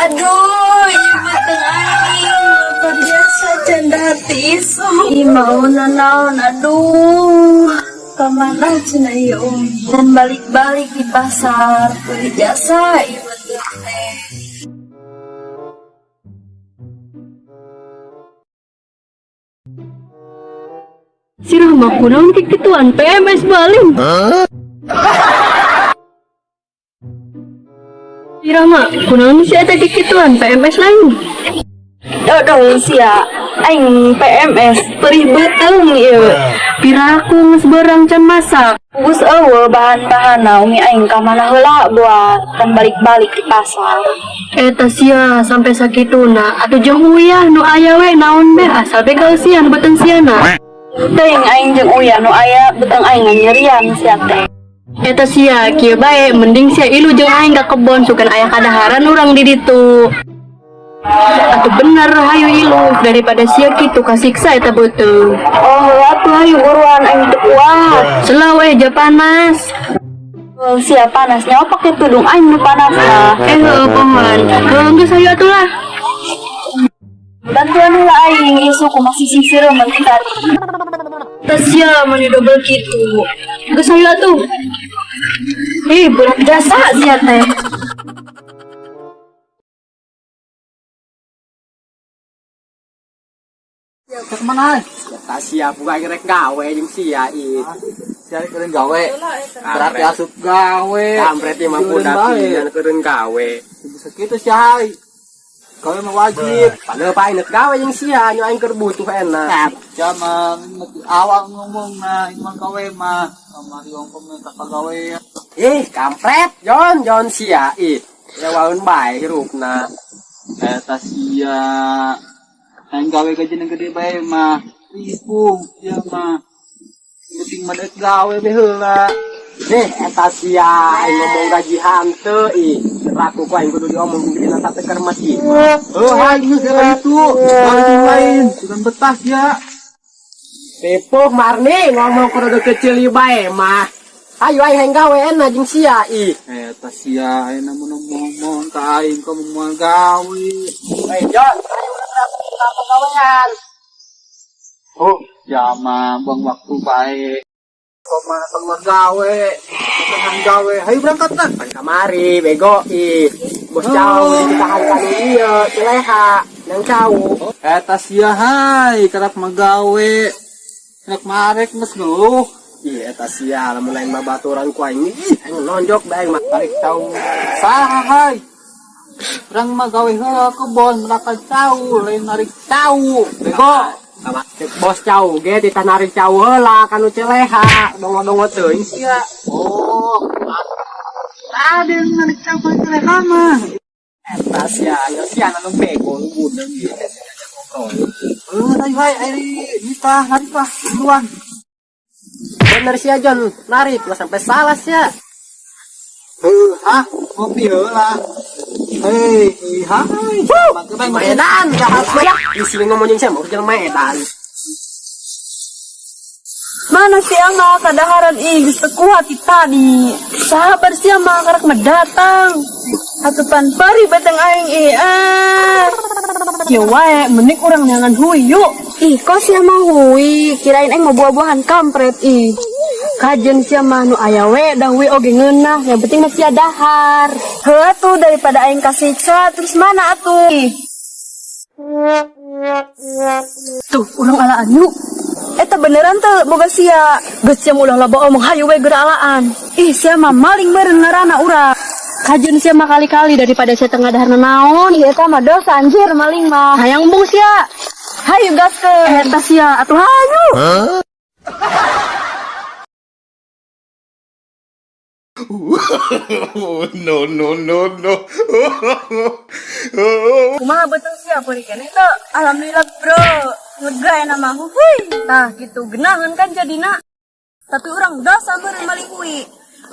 Aduh, ibu aing terbiasa canda hati isu. Mau nanaon, aduh. Kemana cina dan balik-balik di pasar beli jasa ibu teh. Si Rahma kunaon kikituan PMS baling. Si Rahma kunaon si eta kikituan PMS lain. Dodong sia aing PMS perih beuteung ieu. Piraku geus beurang can masak. Bus eueuh bahan-bahan umi aing ka mana heula buat kan balik-balik di pasar. Eta sia sampai sakituna atuh jeung uyah nu aya we naon be asal be kausian beuteung siana. Teuing aing jeung uyah nu aya beuteung aing nyerian sia teh. Eta sia kieu bae mending sia ilu jeung aing ka kebon sugan aya kadaharan urang di ditu. Atuh bener hayu ilu daripada sia kitu kasiksa eta beuteung. Oh, atuh hayu buruan aing teu kuat. Selah we ja panas. Oh, sia panasnya opak teh tudung aing nu panas mah. Heuh pohon. Geus hayu atuh lah. Bantuan heula aing isu ku masih sisir meureun tadi. Tah sia mani double kitu. Geus hayu atuh. Berat jasa sia teh. Cek mana? Tak siap buka rek gawe jeung sia ieu. Sia keureun gawe. Berarti asup gawe. Kampret mah budak pian keureun gawe. Bisa kitu sia hai. Gawe mah wajib. Padahal pae neuk gawe jeung sia nya aing keur butuh enak. Jaman awak ngomongna iman gawe mah sama yang pemerintah gawe. Kampret, Jon sia ih. Lewaeun bae hirupna. Eta sia aing gawe gaji yang gede bae mah ibu ya mah penting mah gawe be heula. Eta sia aing ngomong gaji hanteu ih. Raku ku aing kudu diomong dina teh keur masjid. Hai geus itu. Lain sudah betas ya. Tepuh Marni ngomong kudu kecil ieu bae mah. Ayo aing gawe enak jeung sia ih. Eta sia ayeuna ngomong ka aing ka mau gawe. Jon, ayo kita pegawaian. Oh, ya mah buang waktu bae. Kemana keluar gawe, tekan gawe, hayu berangkat kan? Kamari, bego ih. Bos jauh ditahan kali ieu, cileha, nang jauh. Eta sia hai, kerap magawe. Nek marek mes ngeluh. Ih, eta sia lamun lain mah baturan ku aing aing nonjok bae mah tarik tahu. Saha hai. Urang mah gawe heula kebon melakan cau, lain narik cau. Bego. Sama bos jauh ge ditanarik jauh heula kanu cileha, dongo-dongo teuing sia. Oh. Ada narik cau ka cileha mah. Eta sia aya sia anu bego nu budeng ieu teh sia ngobrol. Ayo hai, nita narik lah duluan. Bener sia Jon, narik lah sampai salah sia. Kopi heula. Hei, hai. Medan, jahat banyak. Isi ngomong jeung sia mah urang Medan. Mana si ama kadaharan geus teu kuat tadi. Sabar si ama karek mendatang. Atupan pari beteng aing Ya wae mending urang neangan hui yuk. Kok si ama hui, kirain aing mau buah-buahan kampret Kajen sia mah nu aya we da we oge ngeunah, yang penting mah sia dahar. Heuh atuh daripada aing kasiksa terus mana atuh? Tuh, urang alaan yuk. Eta beneran teu boga sia. Geus sia ulah loba omong hayu we geura alaan. Sia mah maling meureun ngaranna urang. Kajen sia mah kali-kali daripada sia teu ngadaharna naon. Eta mah dosa anjir maling mah. Hayang embung sia. Hayu gaskeun. Eta sia atuh hayu. No. Kumaha betul sia peuring keneh teh. Alhamdulillah bro. Lega enak mah huy. Tah gitu genahan kan jadina. Tapi urang dosa meureun maling huy.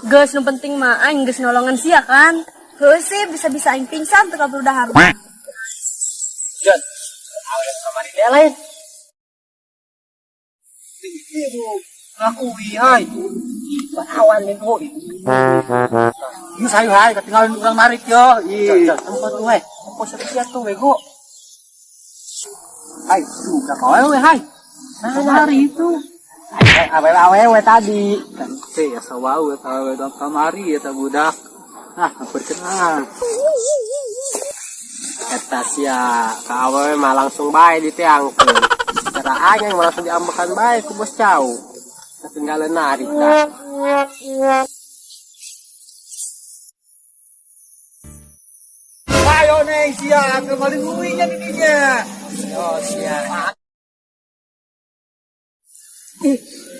Geus nu penting mah aing geus nolongan sia kan. Heuh sih bisa-bisa aing pingsan teu kabur dahar. Jon, awet kamari dia lain. Ibu, ngaku hai. Awan nih Ini saya hai ketinggalan urang narik yo. Tempat tuh ko sa siya to, wego. Ay, suka ko, hai. Kamari itu. Ay, awewe tadi. Kasi asawa tahu dalam kamari ya budak. Ah, berkenan. Eta sia, ka awewe mah langsung bae ditiangkeun. Cara aja yang langsung diambekan bae ku bos cau. Ketinggalan narik dah. Ayo nih sia, kembali nguinya dirinya. Yo sia.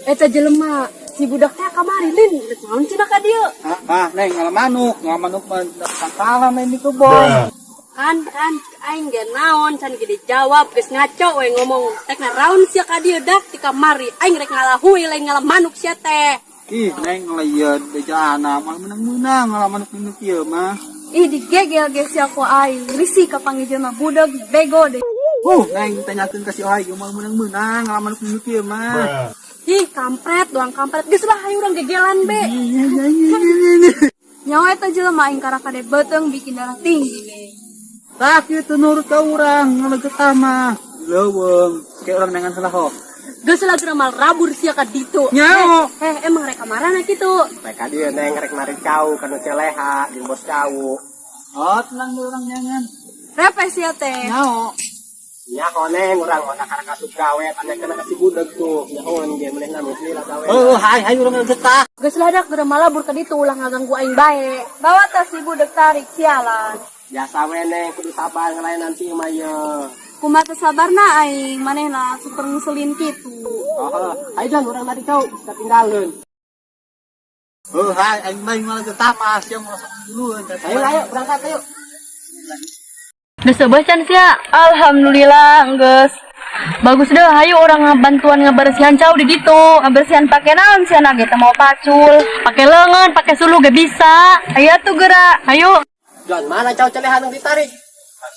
Eta jelema si budaknya kamari lin, naon cenah ka dieu? Neng ngalamanuk mah kalah main di kebon. Kan aing ge naon can gede jawab geus ngaco we ngomong tek raun sia ka dieu dak ti kamari aing rek ngalahui lain ngalamanuk sia teh. Ih, neng ngeliat bejana malah menang-menang ngalamanuk minuk ieu mah. Ih digegel ge sia ku aing risih ka panggil mah budak bego deh. Neng tanyakeun ka si Ohai malah menang-menang ngalamanuk minuk ieu mah. Ih kampret doang kampret geus lah hayu urang gegelan be. Nyawa eta jelema aing kara kade beuteng bikin darah tinggi be. Tak itu nurut ka urang ngaleget mah. Leuweung, kayak urang dengan salah ho. Geus lah mal rabur sia ka ditu. Nyao. Emang rek kamarana kitu. Mereka dia neng rek narik cau kanu celeha jeung bos cau. Oh, tenang dulu urang jangan. Repe sia teh. Nyao. Nya koneng urang otak karek kasuk gawe tanya kena kasih budak tuh. Nyaon ge meulih na mesti lah gawe. Hai urang getah. Geus ladak geura malabur ka ditu ulah ngaganggu aing bae. Bawa tas si budak tarik sialan. Biasa we neng kudu sabar ngelayanan si mah ye. Kumaha sabarna aing manehna super nguselin kitu. Oh, ayo dan urang narik cau ketinggalan. Hai aing malah getah mah sia mau dulu. Ayo berangkat ayo. Geus sebecan sia. Alhamdulillah geus. Bagus deh, hayu orang bantuan ngebersihan cau di ditu. Ngebersihan pakai naon sia na teh mau pacul, pakai leungeun, pakai sulu ge bisa. Aya tuh geura. Hayu. Jon mana cau celeha nu ditarik?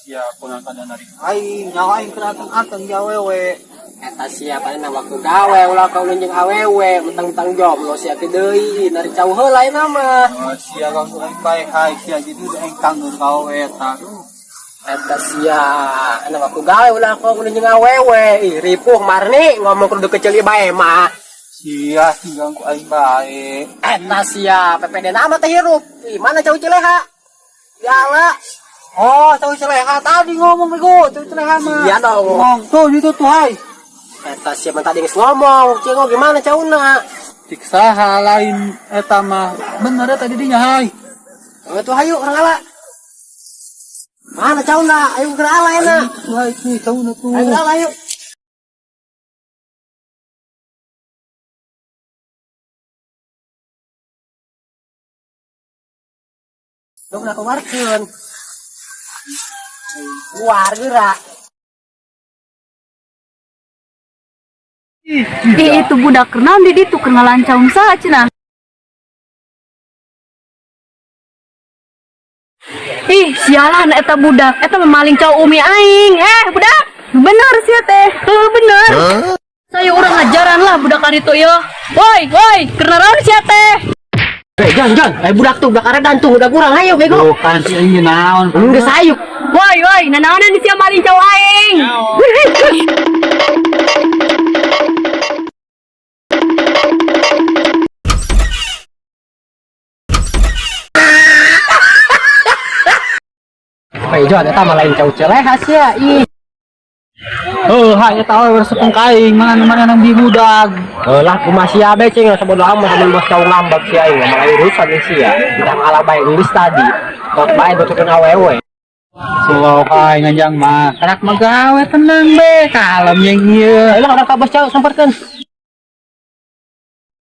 Sia pulang kada narik aing nyawa aing keratang gawewe. Eta siapa na waktu gawe ulah kau jeung awewe mentang-mentang jomblo sia teh deui narik cau heula na mah. Sia kang aing bae hai sia jadi aing tanggung gawe eta. Eta sia na waktu gawe ulah kau jeung awewe. Ih ripuh marni ngomong kudu kecil bae mah. Sia tinggal ku aing bae. Eta sia PPD nama teh hirup. Ih mana cau celeha? Yala. Oh, cau celeha tadi ngomong bego, cau celeha mah. Iya dong. Ngomong tuh itu tuh hai. Eta sia tadi geus ngomong, cengo gimana cauna? Tiksa hal lain eta mah. Bener eta didinya hai. Oh tuh hayu urang ala. Mana cauna? Ayo geura ala euna. Tuh hai tuh cau na tuh. Ayo geura ala yuk. Lu kenapa markeun? Luar geura. Itu budak kenaon di ditu kenalan caum saha cenah. Ih, sialan eta budak, eta memaling cau umi aing. Budak, bener sia teh. Bener. Saya urang ngajaran lah budak ari itu ya. Woi, kenaon sia teh? Jon, budak tuh budak aredan tuh udah kurang ayo bego. Bukan si aing naon. Geus sayuk. Woi, nanaonan di sia maling cau aing. Jon, eta mah lain cau celeha sia. Ih. Hai eta we resepeng kaing mana nang di budak. Lah kumaha sia be cing sabodo amat mun bos cau ngambek sia aing mah urusan nih sia. Tidak ala bae Inggris tadi. Dok bae betukeun awewe. So hai nganjang mah. Karak magawe tenang be, kalem yang ieu. Ayo ka bos cau samperkeun.